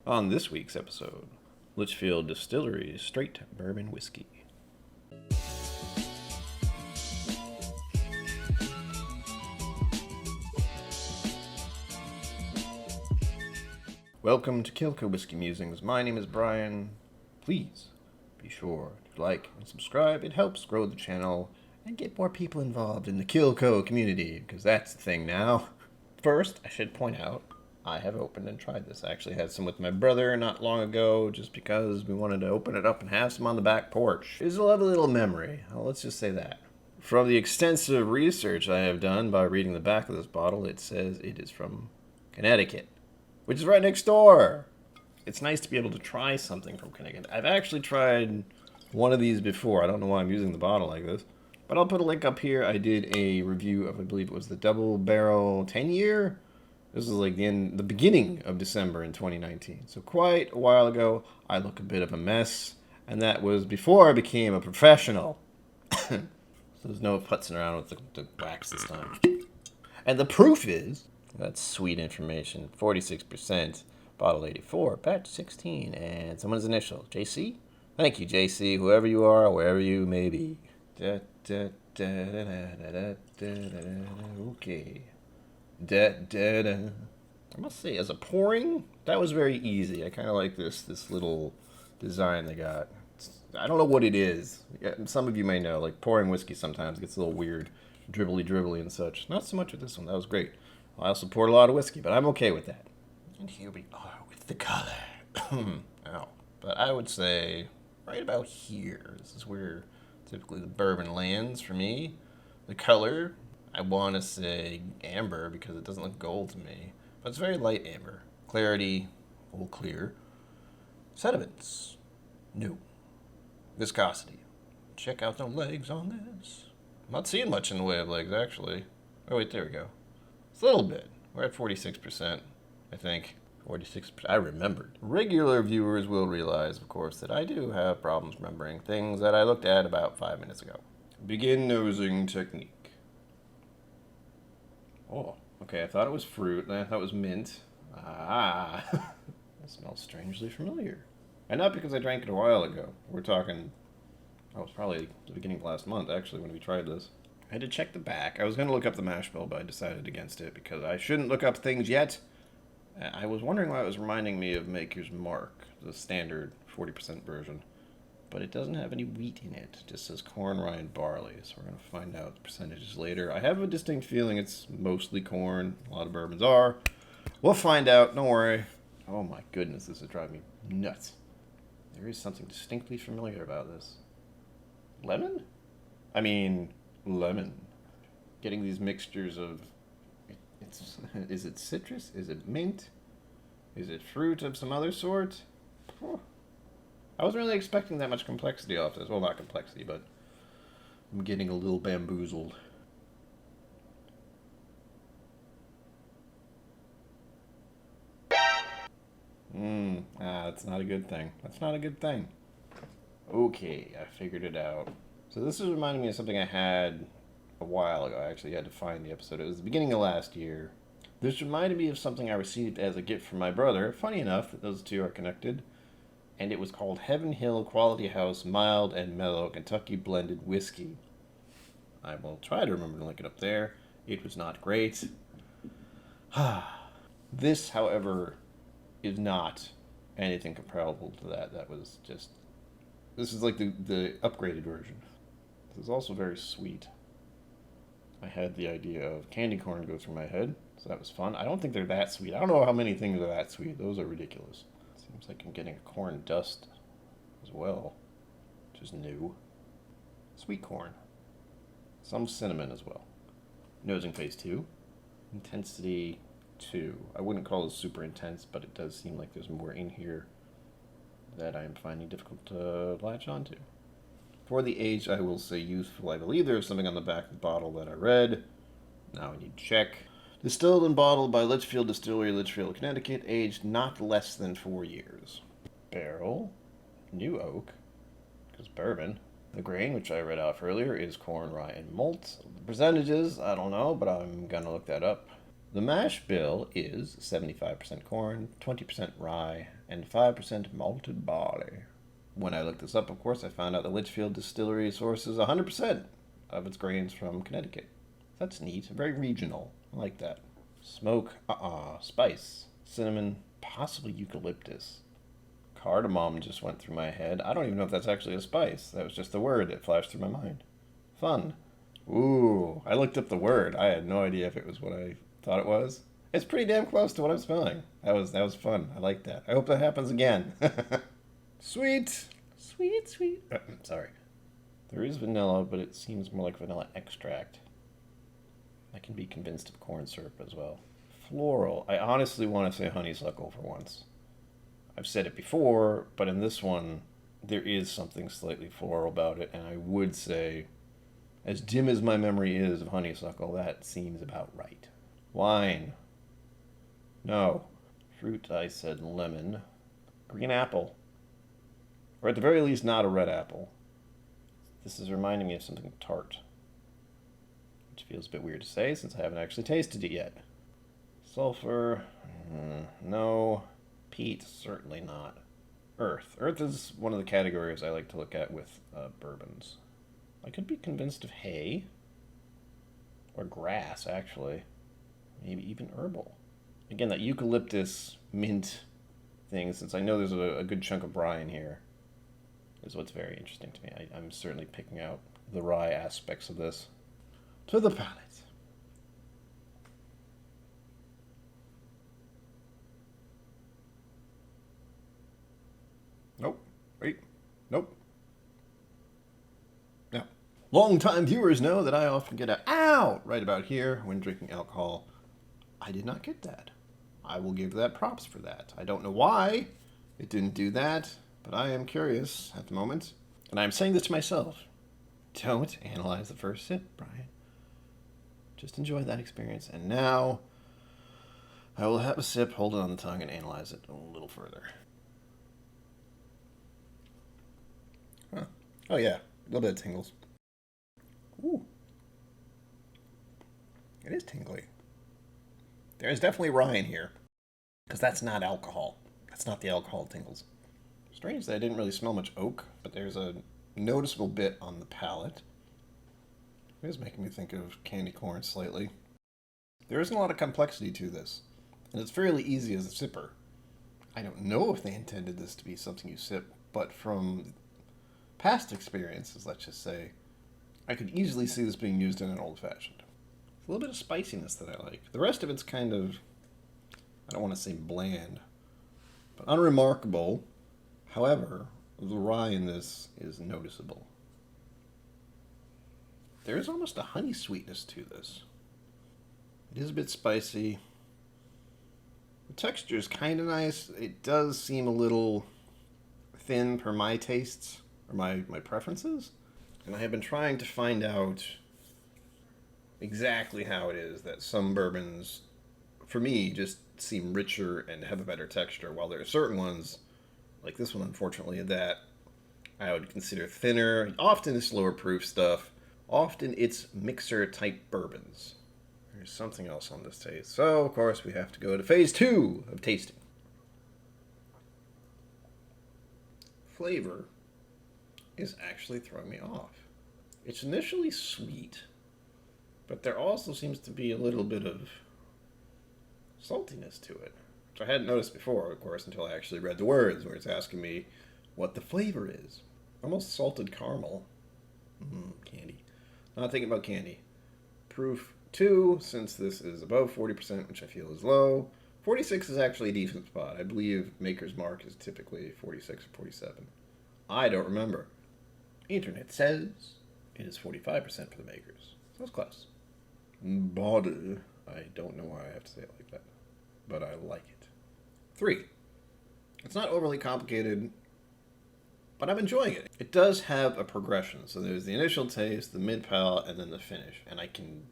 On this week's episode, Litchfield Distillery's Straight Bourbon Whiskey. Welcome to KIllco Whiskey Musings. My name is Brian. Please be sure to like and subscribe. It helps grow the channel and get more people involved in the KIllco community, because that's the thing now. First, I should point out, I have opened and tried this. I actually had some with my brother not long ago, just because we wanted to open it up and have some on the back porch. It's a lovely little memory. Let's just say that. From the extensive research I have done by reading the back of this bottle, it says it is from Connecticut, which is right next door. It's nice to be able to try something from Connecticut. I've actually tried one of these before. I don't know why I'm using the bottle like this, but I'll put a link up here. I did a review of, I believe it was the Double Barrel 10-year. This was like the beginning of December in 2019. So quite a while ago. I look a bit of a mess, and that was before I became a professional. So there's no putzing around with the wax this time. And the proof is, that's sweet information, 46%, bottle 84, batch 16, and someone's initial, JC? Thank you, JC, whoever you are, wherever you may be. Okay. I must say, as a pouring, that was very easy. I kind of like this little design they got. I don't know what it is. Some of you may know, like pouring whiskey sometimes gets a little weird, dribbly and such. Not so much with this one. That was great. I also poured a lot of whiskey, but I'm okay with that. And here we are with the color. Ow. But I would say right about here. This is where typically the bourbon lands for me. The color, I want to say amber because it doesn't look gold to me. But it's very light amber. Clarity, full clear. Sediments, new. Viscosity. Check out the legs on this. I'm not seeing much in the way of legs, actually. Oh, wait, there we go. It's a little bit. We're at 46%, I think. 46%. I remembered. Regular viewers will realize, of course, that I do have problems remembering things that I looked at about 5 minutes ago. Begin nosing technique. Oh, okay. I thought it was fruit, and I thought it was mint. Ah, that smells strangely familiar. And not because I drank it a while ago. We're talking, it was probably the beginning of last month, actually, when we tried this. I had to check the back. I was going to look up the mash bill, but I decided against it because I shouldn't look up things yet. I was wondering why it was reminding me of Maker's Mark, the standard 40% version. But it doesn't have any wheat in it. It just says corn, rye, and barley. So we're going to find out the percentages later. I have a distinct feeling it's mostly corn. A lot of bourbons are. We'll find out. Don't worry. Oh my goodness, this is driving me nuts. There is something distinctly familiar about this. Lemon? I mean, lemon. Getting these mixtures of, is it citrus? Is it mint? Is it fruit of some other sort? I wasn't really expecting that much complexity off this. Well, not complexity, but I'm getting a little bamboozled. That's not a good thing. That's not a good thing. Okay, I figured it out. So this is reminding me of something I had a while ago. I actually had to find the episode. It was the beginning of last year. This reminded me of something I received as a gift from my brother. Funny enough, those two are connected. And it was called Heaven Hill Quality House Mild and Mellow Kentucky Blended Whiskey. I will try to remember to link it up there. It was not great. This, however, is not anything comparable to that. That was just... This is like the upgraded version. This is also very sweet. I had the idea of candy corn go through my head, so that was fun. I don't think they're that sweet. I don't know how many things are that sweet. Those are ridiculous. Seems like I'm getting a corn dust as well, which is new. Sweet corn. Some cinnamon as well. Nosing phase 2. Intensity 2. I wouldn't call this super intense, but it does seem like there's more in here that I am finding difficult to latch onto. For the age, I will say youthful. I believe there's something on the back of the bottle that I read. Now I need to check. Distilled and bottled by Litchfield Distillery, Litchfield, Connecticut, aged not less than 4 years. Barrel, new oak, because bourbon. The grain, which I read off earlier, is corn, rye, and malt. The percentages, I don't know, but I'm going to look that up. The mash bill is 75% corn, 20% rye, and 5% malted barley. When I looked this up, of course, I found out the Litchfield distillery sources 100% of its grains from Connecticut. That's neat. Very regional. I like that. Smoke, spice, cinnamon, possibly eucalyptus. Cardamom just went through my head. I don't even know if that's actually a spice. That was just the word that flashed through my mind. Fun. Ooh, I looked up the word. I had no idea if it was what I thought it was. It's pretty damn close to what I'm smelling. That was fun. I like that. I hope that happens again. Sweet. Sweet, sweet. Sorry. There is vanilla, but it seems more like vanilla extract. I can be convinced of corn syrup as well. Floral. I honestly want to say honeysuckle for once. I've said it before, but in this one, there is something slightly floral about it, and I would say, as dim as my memory is of honeysuckle, that seems about right. Wine. No. Fruit, I said lemon. Green apple. Or at the very least, not a red apple. This is reminding me of something tart, which feels a bit weird to say since I haven't actually tasted it yet. Sulfur. No. Peat, certainly not. Earth. Earth is one of the categories I like to look at with bourbons. I could be convinced of hay. Or grass, actually. Maybe even herbal. Again, that eucalyptus mint thing, since I know there's a good chunk of Brian here, is what's very interesting to me. I'm certainly picking out the rye aspects of this. To the palate. Nope. Wait. Nope. Now, long-time viewers know that I often get a ow right about here when drinking alcohol. I did not get that. I will give that props for that. I don't know why it didn't do that, but I am curious at the moment. And I'm saying this to myself. Don't analyze the first sip, Brian. Just enjoy that experience. And now, I will have a sip, hold it on the tongue, and analyze it a little further. Huh. Oh yeah, a little bit of tingles. Ooh. It is tingly. There's definitely rye in here, because that's not alcohol. That's not the alcohol tingles. Strange that I didn't really smell much oak, but there's a noticeable bit on the palate. It is making me think of candy corn slightly. There isn't a lot of complexity to this, and it's fairly easy as a sipper. I don't know if they intended this to be something you sip, but from past experiences, let's just say, I could easily see this being used in an old-fashioned. A little bit of spiciness that I like. The rest of it's kind of, I don't want to say bland, but unremarkable. However, the rye in this is noticeable. There is almost a honey sweetness to this. It is a bit spicy. The texture is kind of nice. It does seem a little thin per my tastes, or my preferences. And I have been trying to find out exactly how it is that some bourbons, for me, just seem richer and have a better texture, while there are certain ones, like this one unfortunately, that I would consider thinner, often slower proof stuff, often it's mixer type bourbons. There's something else on this taste. So, of course, we have to go to phase 2 of tasting. Flavor is actually throwing me off. It's initially sweet, but there also seems to be a little bit of saltiness to it, which I hadn't noticed before, of course, until I actually read the words, where it's asking me what the flavor is. Almost salted caramel. Candy. Not thinking about candy. Proof 2, since this is above 40%, which I feel is low. 46 is actually a decent spot. I believe Maker's Mark is typically 46 or 47. I don't remember. Internet says it is 45% for the Makers. So it's close. Body. I don't know why I have to say it like that, but I like it. 3. It's not overly complicated, but I'm enjoying it. It does have a progression. So there's the initial taste, the mid-palate, and then the finish. And I can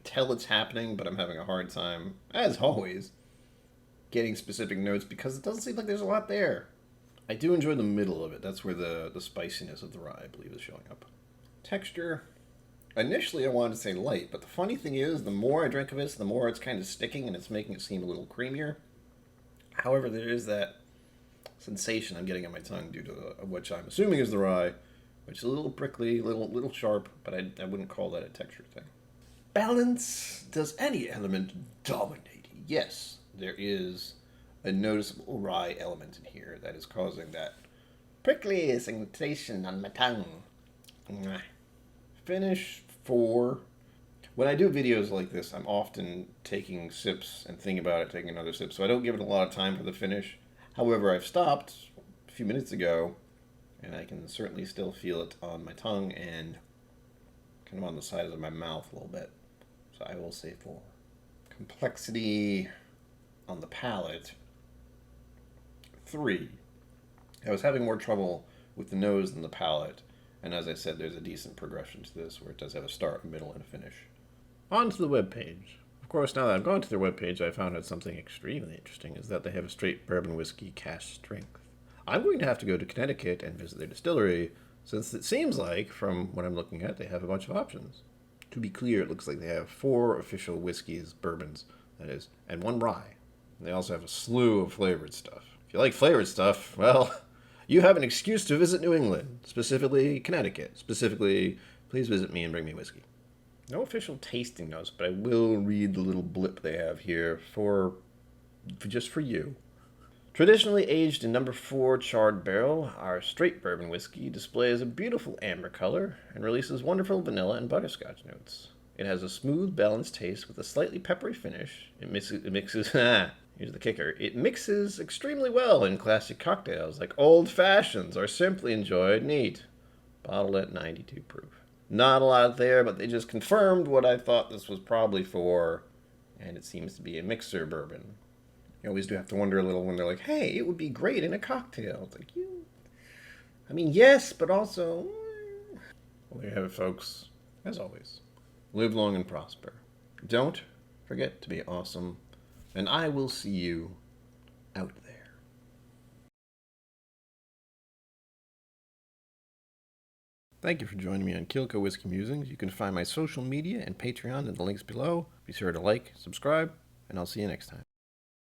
tell it's happening, but I'm having a hard time, as always, getting specific notes because it doesn't seem like there's a lot there. I do enjoy the middle of it. That's where the spiciness of the rye, I believe, is showing up. Texture. Initially, I wanted to say light, but the funny thing is, the more I drink of this, the more it's kind of sticking, and it's making it seem a little creamier. However, there is that sensation I'm getting on my tongue due to which I'm assuming is the rye, which is a little prickly, little sharp, but I wouldn't call that a texture thing. Balance. Does any element dominate? Yes, there is a noticeable rye element in here that is causing that prickly sensation on my tongue. Finish 4. When I do videos like this, I'm often taking sips and thinking about it, taking another sip, so I don't give it a lot of time for the finish. However, I've stopped a few minutes ago, and I can certainly still feel it on my tongue and kind of on the sides of my mouth a little bit. So I will say 4. Complexity on the palate, 3. I was having more trouble with the nose than the palate, and as I said, there's a decent progression to this where it does have a start, a middle, and a finish. On to the webpage. Of course, now that I've gone to their webpage, I found out something extremely interesting, is that they have a straight bourbon whiskey cask strength. I'm going to have to go to Connecticut and visit their distillery, since it seems like, from what I'm looking at, they have a bunch of options. To be clear, it looks like they have 4 official whiskeys, bourbons, that is, and 1 rye. And they also have a slew of flavored stuff. If you like flavored stuff, well, you have an excuse to visit New England, specifically Connecticut. Specifically, please visit me and bring me whiskey. No official tasting notes, but I will read the little blip they have here just for you. Traditionally aged in number 4 charred barrel, our straight bourbon whiskey displays a beautiful amber color and releases wonderful vanilla and butterscotch notes. It has a smooth, balanced taste with a slightly peppery finish. It mixes here's the kicker. It mixes extremely well in classic cocktails like old fashions or simply enjoyed neat. Bottled at 92 proof. Not a lot there, but they just confirmed what I thought this was probably for, and it seems to be a mixer bourbon. You always do have to wonder a little when they're like, hey, it would be great in a cocktail. It's like, yes, but also... Well, there you have it, folks. As always, live long and prosper. Don't forget to be awesome, and I will see you out there. Thank you for joining me on KIllco Whiskey Musings. You can find my social media and Patreon in the links below. Be sure to like, subscribe, and I'll see you next time.